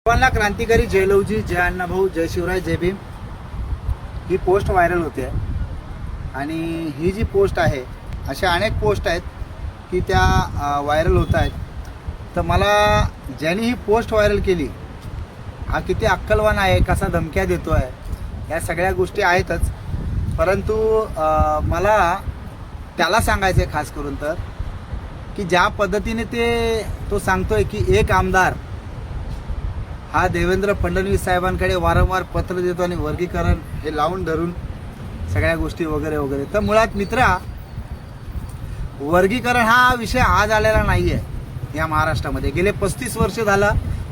सर्वांना क्रांतिकारी जय लवजी, जय अण्णाभाऊ, जय शिवराय, जय भीम. ही post viral होते आणि ही जी पोस्ट आहे, अशा अनेक पोस्ट आहेत की त्या व्हायरल होत आहेत. तर मला ज्यांनी ही पोस्ट व्हायरल केली हा किती अक्कलवान आहे, कसा धमक्या देतो आहे, या सगळ्या गोष्टी आहेतच. परंतु मला त्याला सांगायचं आहे खास करून तर की ज्या पद्धतीने तो सांगतोय की एक आमदार हा देवेंद्र फडणवीस साहेबांकडे वारंवार पत्र देतो आणि वर्गीकरण हे लावून धरून सगळ्या गोष्टी वगैरे वगैरे. तर मुळात मित्रा, वर्गीकरण हा विषय आज आलेला नाही आहे या महाराष्ट्रामध्ये. गेले 35 वर्ष झालं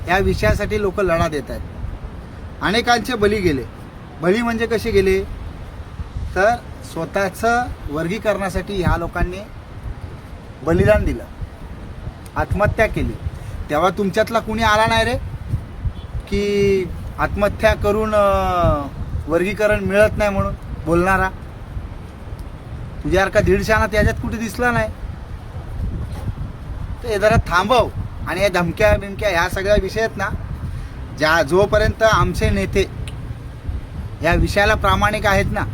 या विषयासाठी लोक लढा देत आहेत. अनेकांचे बळी गेले. बळी म्हणजे कसे गेले तर स्वतःचं वर्गीकरणासाठी ह्या लोकांनी बलिदान दिलं, आत्महत्या केली. तेव्हा तुमच्यातला कुणी आला नाही रे की आत्महत्या करून वर्गीकरण मिळत नाही म्हणून बोलणारा. तुझ्यासारखा दीडशाना त्याच्यात कुठे दिसला नाही. तर हे जरा थांबव. आणि या धमक्या बिमक्या ह्या सगळ्या विषय आहेत ना, जोपर्यंत आमचे नेते या विषयाला प्रामाणिक आहेत ना,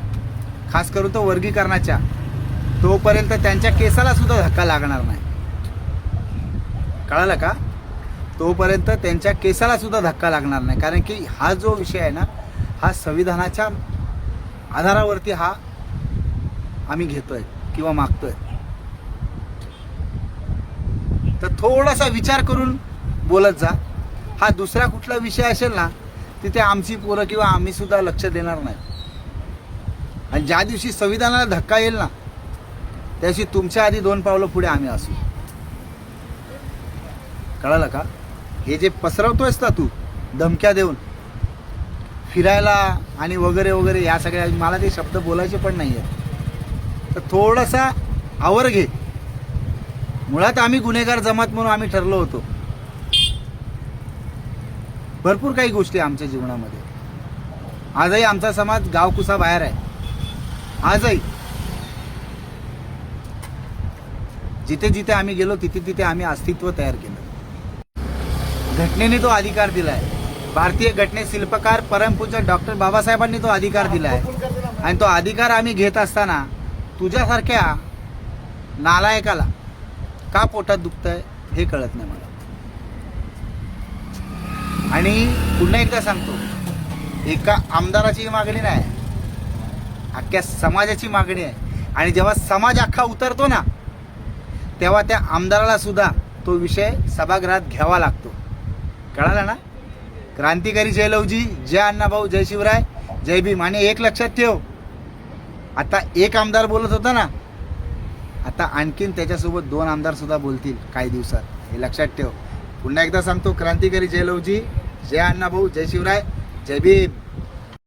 खास करून तो वर्गीकरणाच्या, तोपर्यंत त्यांच्या केसाला सुद्धा धक्का लागणार नाही. कळालं का? तोपर्यंत त्यांच्या केसाला सुद्धा धक्का लागणार नाही. कारण की हा जो विषय आहे ना, हा संविधानाच्या आधारावरती हा आम्ही घेतोय किंवा मागतोय. तर थोडासा विचार करून बोलत जा. हा दुसरा कुठला विषय असेल ना, तिथे आमची पोरं किंवा आम्ही सुद्धा लक्ष देणार नाही. आणि ज्या दिवशी संविधानाला धक्का येईल ना, त्या दिवशी तुमच्या आधी 2 पावलं पुढे आम्ही असू. कळालं का? हे जे पसरवतोयस ना तू धमक्या देऊन फिरायला आणि वगैरे वगैरे, या सगळ्या, मला ते शब्द बोलायचे पण नाही आहेत. तर थोडासा आवर घे. मुळात आम्ही गुन्हेगार जमात म्हणून आम्ही ठरलो होतो. भरपूर काही गोष्टी आमच्या जीवनामध्ये. आजही आमचा समाज गावकुसा बाहेर आहे. आजही जिथे जिथे आम्ही गेलो तिथे तिथे आम्ही अस्तित्व तयार केलं. घटनेने तो अधिकार दिलाय. भारतीय घटने शिल्पकार परमपूज्य डॉक्टर बाबासाहेबांनी तो अधिकार दिलाय. आणि तो अधिकार आम्ही घेत असताना तुझ्यासारख्या नालायकाला का पोटात दुखतंय हे कळत नाही मला. आणि पुन्हा एकदा सांगतो, एका आमदाराची मागणी नाही, अख्ख्या समाजाची मागणी आहे. आणि जेव्हा समाज अख्खा उतरतो ना, तेव्हा त्या आमदाराला सुद्धा तो विषय सभागृहात घ्यावा लागतो. कळाला ना? क्रांतिकारी जय लवजी, जय अण्णाभाऊ, जय शिवराय, जय भीम. आणि एक लक्षात ठेव, आता एक आमदार बोलत होता ना, आता आणखीन त्याच्यासोबत 2 आमदार सुद्धा बोलतील काही दिवसात. हे लक्षात ठेव. पुन्हा एकदा सांगतो, क्रांतिकारी जय लवजी, जय अण्णाभाऊ, जय शिवराय, जय भीम.